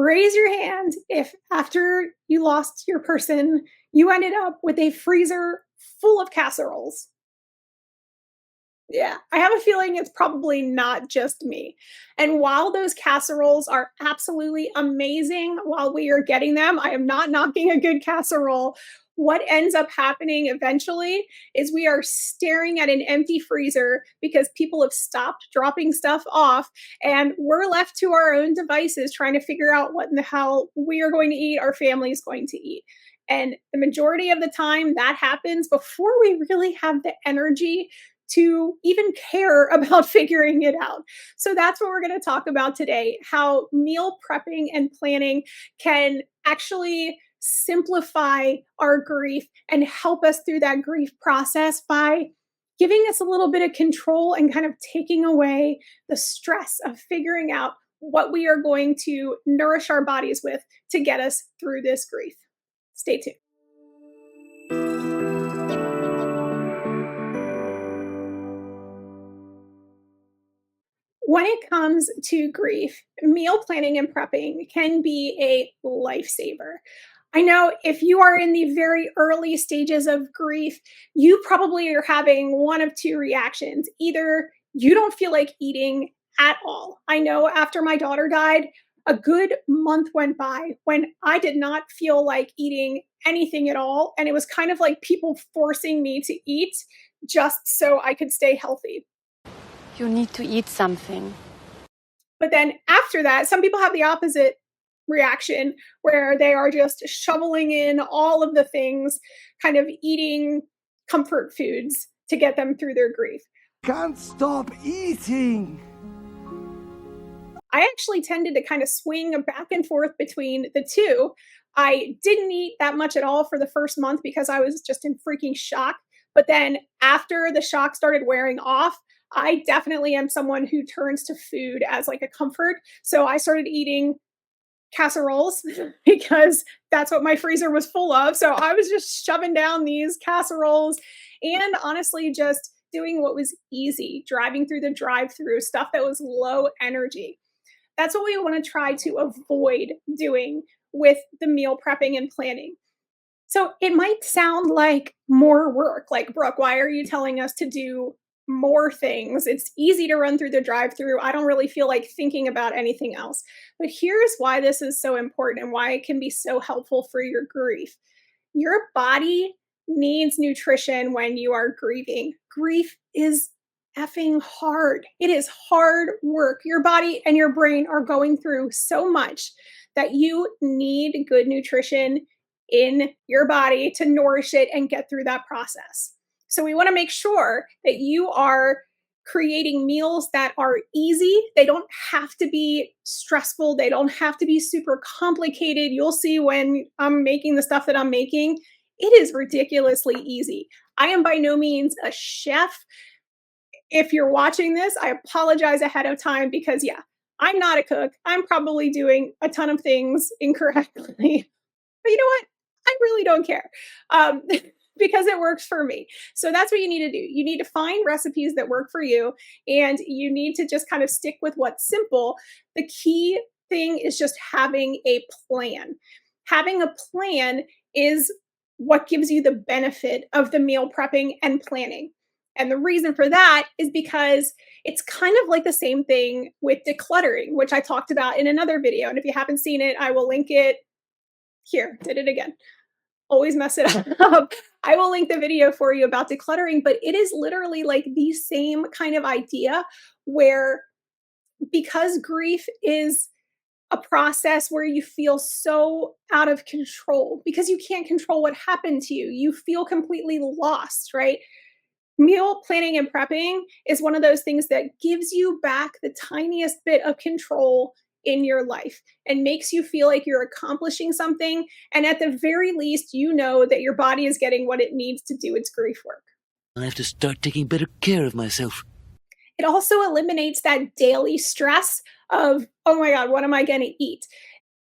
Raise your hand if after you lost your person, you ended up with a freezer full of casseroles. Yeah, I have a feeling it's probably not just me. And while those casseroles are absolutely amazing while we are getting them, I am not knocking a good casserole. What ends up happening eventually is we are staring at an empty freezer because people have stopped dropping stuff off, and we're left to our own devices trying to figure out what in the hell we are going to eat, our family is going to eat. And the majority of the time that happens before we really have the energy to even care about figuring it out. So that's what we're going to talk about today, how meal prepping and planning can actually simplify our grief and help us through that grief process by giving us a little bit of control and kind of taking away the stress of figuring out what we are going to nourish our bodies with to get us through this grief. Stay tuned. When it comes to grief, meal planning and prepping can be a lifesaver. I know if you are in the very early stages of grief, you probably are having one of two reactions. Either you don't feel like eating at all. I know after my daughter died, a good month went by when I did not feel like eating anything at all. And it was kind of like people forcing me to eat just so I could stay healthy. You need to eat something. But then after that, some people have the opposite reaction where they are just shoveling in all of the things, kind of eating comfort foods to get them through their grief. Can't stop eating. I actually tended to kind of swing back and forth between the two. I didn't eat that much at all for the first month because I was just in freaking shock. But then after the shock started wearing off, I definitely am someone who turns to food as like a comfort. So I started eating casseroles because that's what my freezer was full of. So I was just shoving down these casseroles and honestly just doing what was easy, driving through the drive-through, stuff that was low energy. That's what we want to try to avoid doing with the meal prepping and planning. So it might sound like more work, like, Brooke, why are you telling us to do more things? It's easy to run through the drive through. I don't really feel like thinking about anything else. But here's why this is so important and why it can be so helpful for your grief. Your body needs nutrition when you are grieving. Grief is effing hard. It is hard work. Your body and your brain are going through so much that you need good nutrition in your body to nourish it and get through that process. So we want to make sure that you are creating meals that are easy. They don't have to be stressful. They don't have to be super complicated. You'll see when I'm making the stuff that I'm making, it is ridiculously easy. I am by no means a chef. If you're watching this, I apologize ahead of time because, yeah, I'm not a cook. I'm probably doing a ton of things incorrectly. But you know what? I really don't care because it works for me. So that's what you need to do. You need to find recipes that work for you, and you need to just kind of stick with what's simple. The key thing is just having a plan. Having a plan is what gives you the benefit of the meal prepping and planning. And the reason for that is because it's kind of like the same thing with decluttering, which I talked about in another video. And if you haven't seen it, I will link it here. Did it again. Always mess it up. I will link the video for you about decluttering, but it is literally like the same kind of idea where, because grief is a process where you feel so out of control because you can't control what happened to you. You feel completely lost, right? Meal planning and prepping is one of those things that gives you back the tiniest bit of control in your life and makes you feel like you're accomplishing something. And at the very least, you know that your body is getting what it needs to do its grief work. I have to start taking better care of myself. It also eliminates that daily stress of, oh my God, what am I going to eat?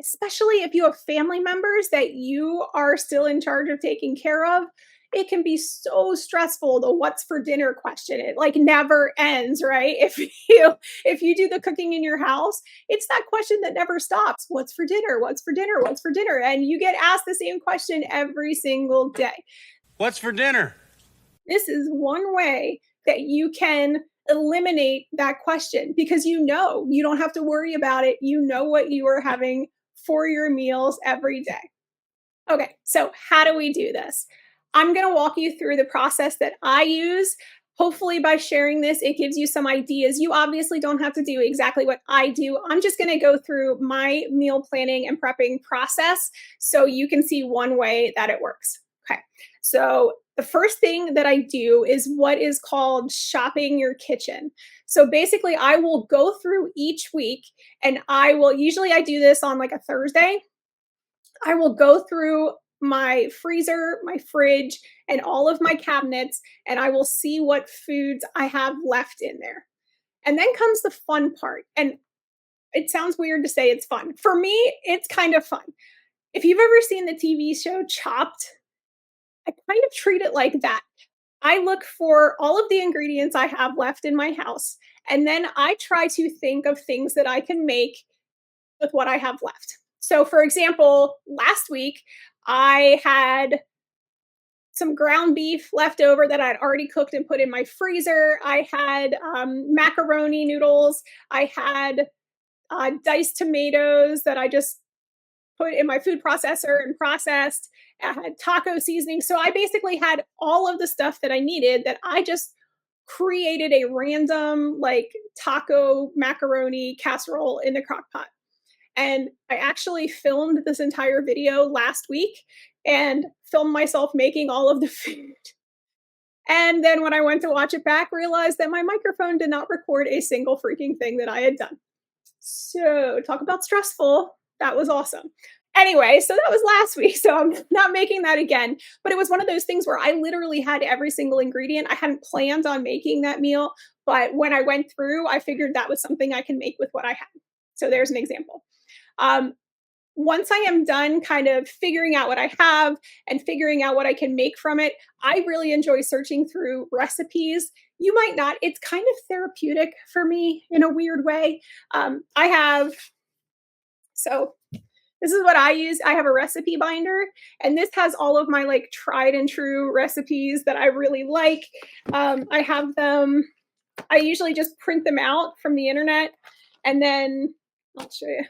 Especially if you have family members that you are still in charge of taking care of. it can be so stressful. The what's for dinner question, it like never ends, right? If you do the cooking in your house, it's that question that never stops. What's for dinner? What's for dinner? What's for dinner? And you get asked the same question every single day. What's for dinner? This is one way that you can eliminate that question because you don't have to worry about it. You know what you are having for your meals every day. Okay, so how do we do this? I'm going to walk you through the process that I use. Hopefully, by sharing this, it gives you some ideas. You obviously don't have to do exactly what I do. I'm just going to go through my meal planning and prepping process so you can see one way that it works. Okay, so the first thing that I do is what is called shopping your kitchen. So basically, I will go through each week and usually I do this on like a Thursday. I will go through my freezer, my fridge, and all of my cabinets, and I will see what foods I have left in there. And then comes the fun part. And it sounds weird to say it's fun. For me, it's kind of fun. If you've ever seen the TV show Chopped, I kind of treat it like that. I look for all of the ingredients I have left in my house, and then I try to think of things that I can make with what I have left. So, for example, last week I had some ground beef left over that I'd already cooked and put in my freezer. I had macaroni noodles. I had diced tomatoes that I just put in my food processor and processed. I had taco seasoning. So I basically had all of the stuff that I needed that I just created a random like taco macaroni casserole in the crock pot. And I actually filmed this entire video last week and filmed myself making all of the food. And then when I went to watch it back, realized that my microphone did not record a single freaking thing that I had done. So talk about stressful. That was awesome. Anyway, so that was last week. So I'm not making that again. But it was one of those things where I literally had every single ingredient. I hadn't planned on making that meal. But when I went through, I figured that was something I can make with what I had. So there's an example. Once I am done kind of figuring out what I have and figuring out what I can make from it, I really enjoy searching through recipes. You might not. It's kind of therapeutic for me in a weird way. This is what I use. I have a recipe binder, and this has all of my like tried and true recipes that I really like. I have them, I usually just print them out from the internet, and then I'll show you.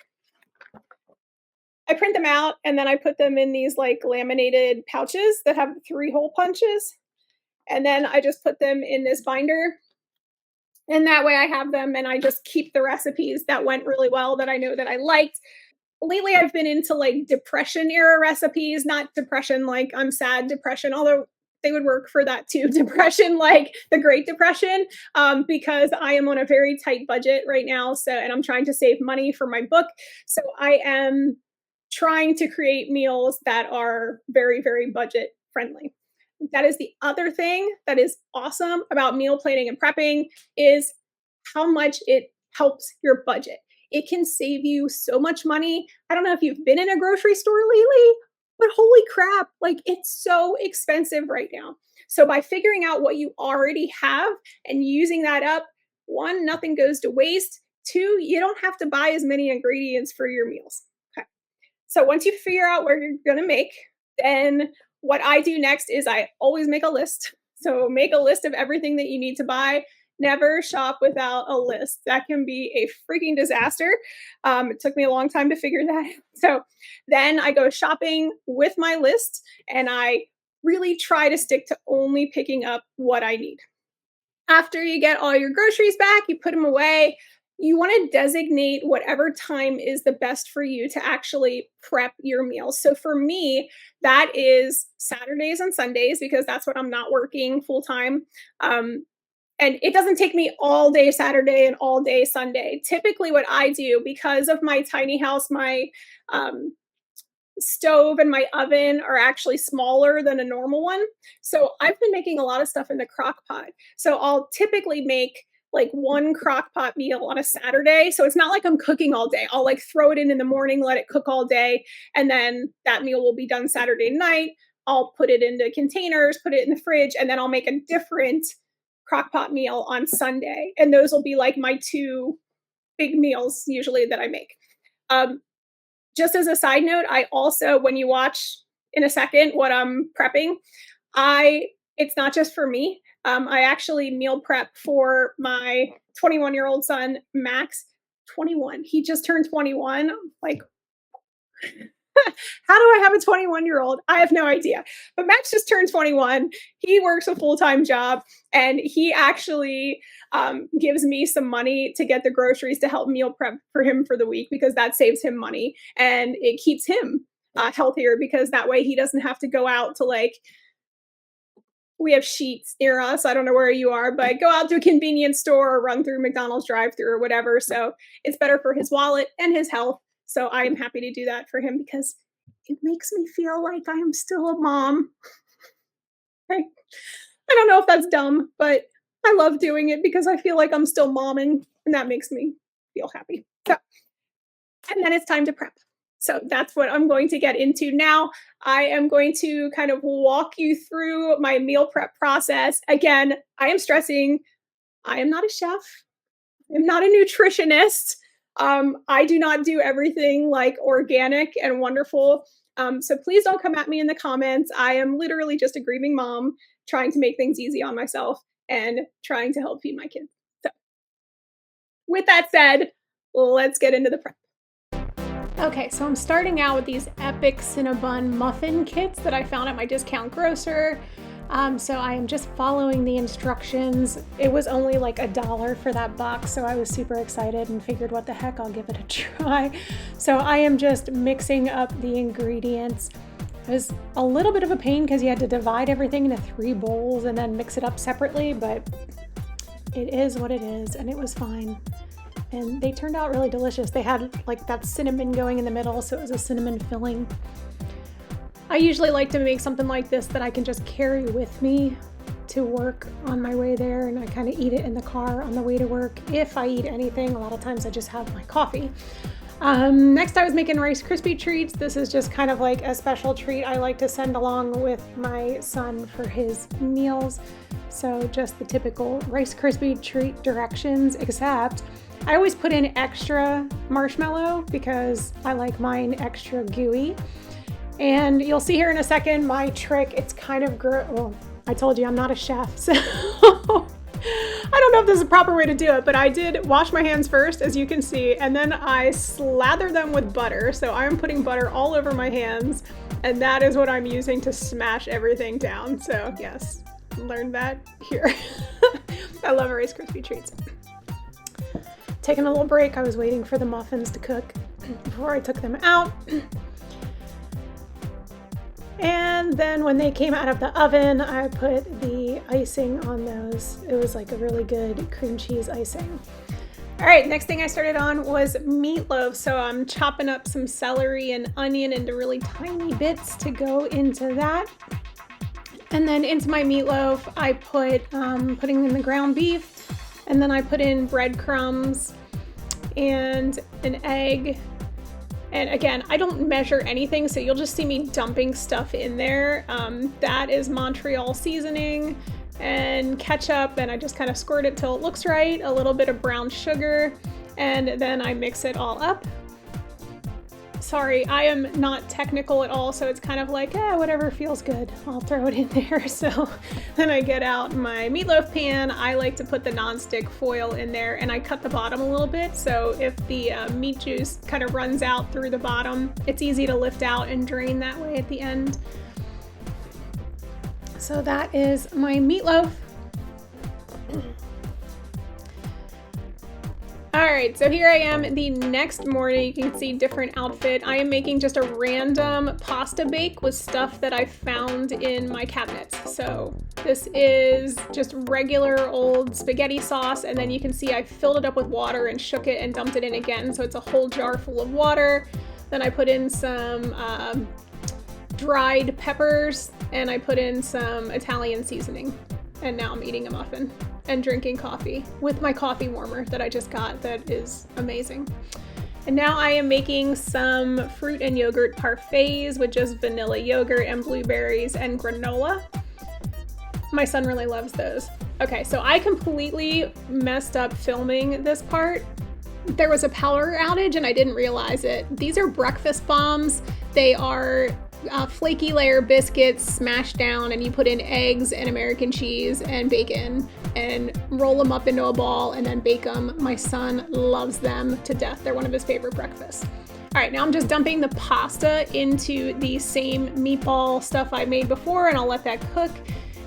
I print them out and then I put them in these like laminated pouches that have 3-hole punches. And then I just put them in this binder. And that way I have them and I just keep the recipes that went really well that I know that I liked. Lately I've been into like depression era recipes, not depression like I'm sad depression, although they would work for that too. Depression like the Great Depression, because I am on a very tight budget right now. And I'm trying to save money for my book. So I am trying to create meals that are very, very budget friendly. That is the other thing that is awesome about meal planning and prepping is how much it helps your budget. It can save you so much money. I don't know if you've been in a grocery store lately, but holy crap, like it's so expensive right now. So by figuring out what you already have and using that up, 1, nothing goes to waste. 2, you don't have to buy as many ingredients for your meals. So once you figure out where you're going to make, then what I do next is I always make a list. So make a list of everything that you need to buy. Never shop without a list. That can be a freaking disaster. It took me a long time to figure that out. So then I go shopping with my list and I really try to stick to only picking up what I need. After you get all your groceries back, you put them away. You want to designate whatever time is the best for you to actually prep your meals. So for me, that is Saturdays and Sundays because that's when I'm not working full time. And it doesn't take me all day Saturday and all day Sunday. Typically what I do, because of my tiny house, my stove and my oven are actually smaller than a normal one. So I've been making a lot of stuff in the crock pot. So I'll typically make like 1 crock pot meal on a Saturday. So it's not like I'm cooking all day. I'll like throw it in the morning, let it cook all day. And then that meal will be done Saturday night. I'll put it into containers, put it in the fridge, and then I'll make a different crock pot meal on Sunday. And those will be like my 2 big meals usually that I make. Just as a side note, I also, when you watch in a second what I'm prepping, it's not just for me. I actually meal prep for my 21-year-old son, Max. 21. He just turned 21. Like, how do I have a 21-year-old? I have no idea. But Max just turned 21. He works a full-time job, and he actually gives me some money to get the groceries to help meal prep for him for the week, because that saves him money and it keeps him healthier, because that way he doesn't have to go out to, like, we have Sheets near us. I don't know where you are, but go out to a convenience store or run through McDonald's drive-thru or whatever. So it's better for his wallet and his health. So I am happy to do that for him, because it makes me feel like I am still a mom. I don't know if that's dumb, but I love doing it because I feel like I'm still momming, and that makes me feel happy. So, and then it's time to prep. So that's what I'm going to get into now. I am going to kind of walk you through my meal prep process. Again, I am stressing, I am not a chef. I'm not a nutritionist. I do not do everything like organic and wonderful. So please don't come at me in the comments. I am literally just a grieving mom trying to make things easy on myself and trying to help feed my kids. So with that said, let's get into the prep. Okay, so I'm starting out with these epic Cinnabon muffin kits that I found at my discount grocer. So I am just following the instructions. It was only like $1 for that box, so I was super excited and figured, what the heck, I'll give it a try. So I am just mixing up the ingredients. It was a little bit of a pain because you had to divide everything into 3 bowls and then mix it up separately, but it is what it is, and it was fine. And they turned out really delicious. They had like that cinnamon going in the middle, so it was a cinnamon filling. I usually like to make something like this that I can just carry with me to work on my way there, and I kind of eat it in the car on the way to work. If I eat anything, a lot of times I just have my coffee. Next I was making Rice Krispie treats. This is just kind of like a special treat I like to send along with my son for his meals. So just the typical Rice Krispie treat directions, except I always put in extra marshmallow because I like mine extra gooey. And you'll see here in a second my trick. It's kind of well, I told you I'm not a chef, so I don't know if this is a proper way to do it, but I did wash my hands first, as you can see, and then I slather them with butter. So I'm putting butter all over my hands, and that is what I'm using to smash everything down. So yes, learned that here. I love Rice Krispie treats. Taking a little break, I was waiting for the muffins to cook before I took them out. And then when they came out of the oven, I put the icing on those. It was like a really good cream cheese icing. All right, next thing I started on was meatloaf. So I'm chopping up some celery and onion into really tiny bits to go into that. And then into my meatloaf, I put putting in the ground beef, and then I put in breadcrumbs and an egg. And again, I don't measure anything, so you'll just see me dumping stuff in there. That is Montreal seasoning and ketchup, and I just kind of squirt it till it looks right, a little bit of brown sugar, and then I mix it all up. Sorry, I am not technical at all, so it's kind of like, whatever feels good, I'll throw it in there. So then I get out my meatloaf pan. I like to put the nonstick foil in there, and I cut the bottom a little bit, so if the meat juice kind of runs out through the bottom, it's easy to lift out and drain that way at the end. So that is my meatloaf. All right, so here I am the next morning. You can see different outfit. I am making just a random pasta bake with stuff that I found in my cabinets. So this is just regular old spaghetti sauce, and then you can see I filled it up with water and shook it and dumped it in again. So it's a whole jar full of water. Then I put in some dried peppers, and I put in some Italian seasoning. And now I'm eating a muffin and drinking coffee with my coffee warmer that I just got that is amazing. And now I am making some fruit and yogurt parfaits with just vanilla yogurt and blueberries and granola. My son really loves those. Okay, so I completely messed up filming this part. There was a power outage and I didn't realize it. These are breakfast bombs. They are flaky layer biscuits smashed down, and you put in eggs and American cheese and bacon and roll them up into a ball and then bake them. My son loves them to death. They're one of his favorite breakfasts. All right, now I'm just dumping the pasta into the same meatball stuff I made before, and I'll let that cook.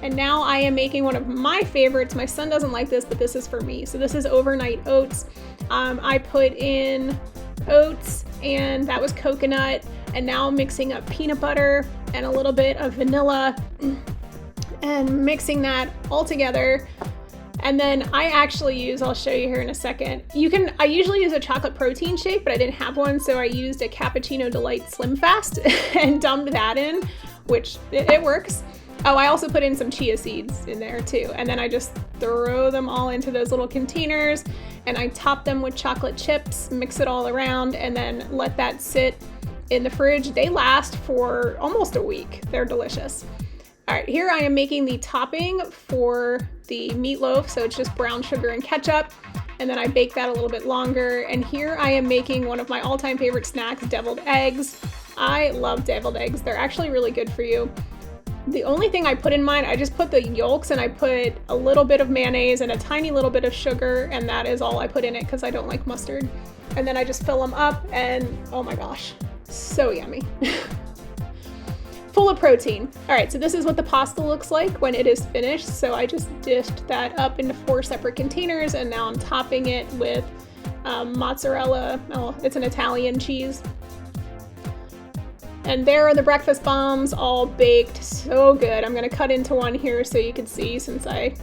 And now I am making one of my favorites. My son doesn't like this, but this is for me. So this is overnight oats. I put in oats, and that was coconut. And now I'm mixing up peanut butter and a little bit of vanilla and mixing that all together. And then I actually use, I'll show you here in a second. I usually use a chocolate protein shake, but I didn't have one. So I used a Cappuccino Delight Slim Fast and dumped that in, which it works. Oh, I also put in some chia seeds in there too. And then I just throw them all into those little containers and I top them with chocolate chips, mix it all around, and then let that sit in the fridge. They last for almost a week. They're delicious. All right, here I am making the topping for the meatloaf. So it's just brown sugar and ketchup. And then I bake that a little bit longer. And here I am making one of my all-time favorite snacks, deviled eggs. I love deviled eggs. They're actually really good for you. The only thing I put in mine, I just put the yolks and I put a little bit of mayonnaise and a tiny little bit of sugar, and that is all I put in it because I don't like mustard. And then I just fill them up and oh my gosh, so yummy. Full of protein. All right, so this is what the pasta looks like when it is finished. So I just dished that up into 4 separate containers, and now I'm topping it with mozzarella. Oh, it's an Italian cheese. And there are the breakfast bombs all baked. So good. I'm gonna cut into one here so you can see, since I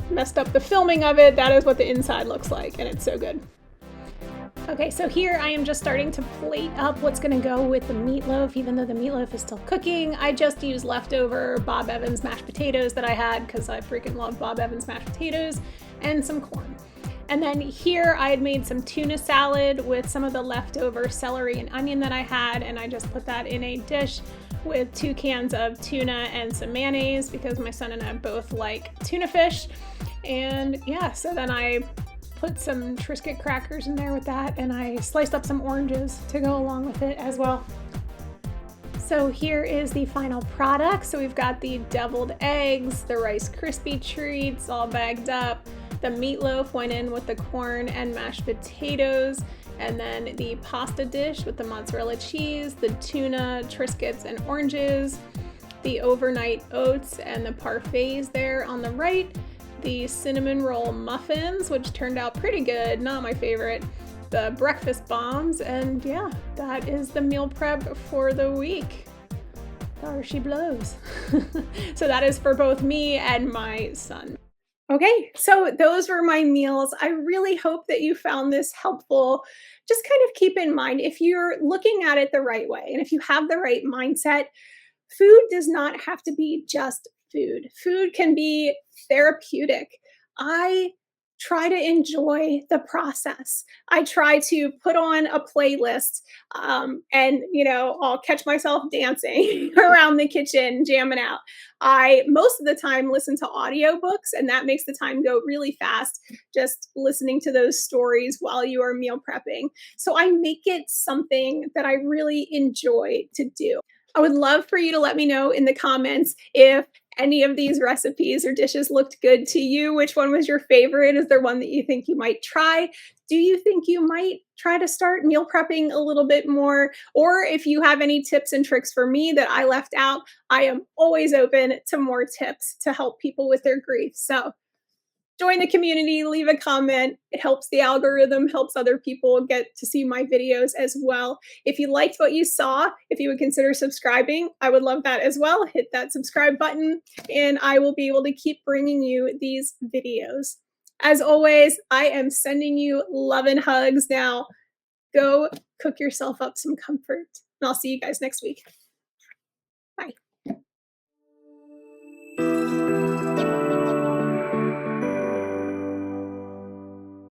messed up the filming of it. That is what the inside looks like, and it's so good. Okay, so here I am just starting to plate up what's gonna go with the meatloaf, even though the meatloaf is still cooking. I just used leftover Bob Evans mashed potatoes that I had because I freaking love Bob Evans mashed potatoes, and some corn. And then here I had made some tuna salad with some of the leftover celery and onion that I had, and I just put that in a dish with 2 cans of tuna and some mayonnaise because my son and I both like tuna fish. And yeah, so then I put some Triscuit crackers in there with that, and I sliced up some oranges to go along with it as well. So here is the final product. So we've got the deviled eggs, the Rice Krispie treats all bagged up. The meatloaf went in with the corn and mashed potatoes, and then the pasta dish with the mozzarella cheese, the tuna, Triscuits, and oranges, the overnight oats and the parfaits there on the right, the cinnamon roll muffins, which turned out pretty good, not my favorite, the breakfast bombs, and yeah, that is the meal prep for the week. There she blows. So that is for both me and my son. Okay, so those were my meals. I really hope that you found this helpful. Just kind of keep in mind, if you're looking at it the right way, and if you have the right mindset, food does not have to be just food. Food can be therapeutic. I try to enjoy the process. I try to put on a playlist and, I'll catch myself dancing around the kitchen, jamming out. I, most of the time, listen to audiobooks, and that makes the time go really fast, just listening to those stories while you are meal prepping. So I make it something that I really enjoy to do. I would love for you to let me know in the comments if any of these recipes or dishes looked good to you. Which one was your favorite? Is there one that you think you might try? Do you think you might try to start meal prepping a little bit more? Or if you have any tips and tricks for me that I left out, I am always open to more tips to help people with their grief. So join the community, leave a comment. It helps the algorithm, helps other people get to see my videos as well. If you liked what you saw, if you would consider subscribing, I would love that as well. Hit that subscribe button and I will be able to keep bringing you these videos. As always, I am sending you love and hugs. Now, go cook yourself up some comfort, and I'll see you guys next week.